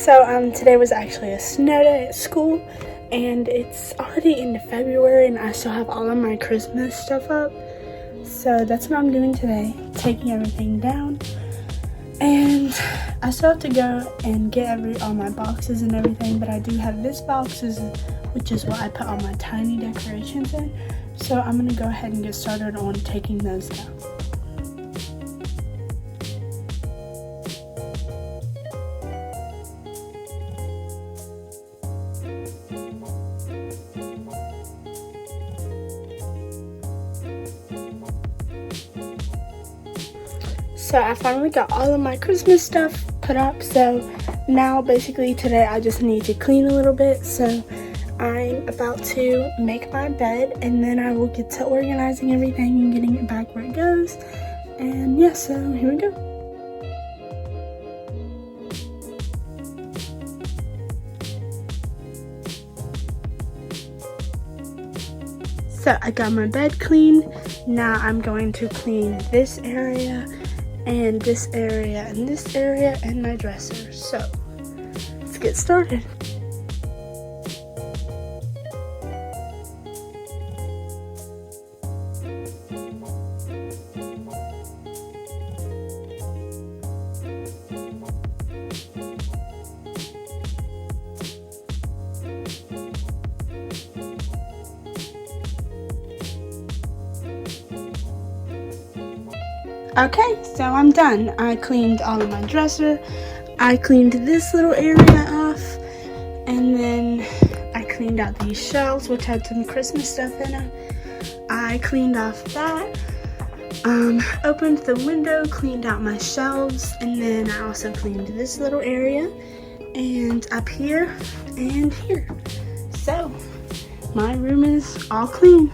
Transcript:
So today was actually a snow day at school, and it's already into February and I still have all of my Christmas stuff up. So that's what I'm doing today, taking everything down. And I still have to go and get all my boxes and everything, but I do have this box, which is what I put all my tiny decorations in. So I'm gonna go ahead and get started on taking those down. So I finally got all of my Christmas stuff put up, so now basically today I just need to clean a little bit. So I'm about to make my bed and then I will get to organizing everything and getting it back where it goes. And yeah, so here we go. So I got my bed clean. Now I'm going to clean this area and this area and this area and my dresser. So let's get started. Okay, so I'm done. I cleaned all of my dresser. I cleaned this little area off. And then I cleaned out these shelves, which had some Christmas stuff in them. I cleaned off that. Opened the window, cleaned out my shelves. And then I also cleaned this little area. And up here and here. So, my room is all clean.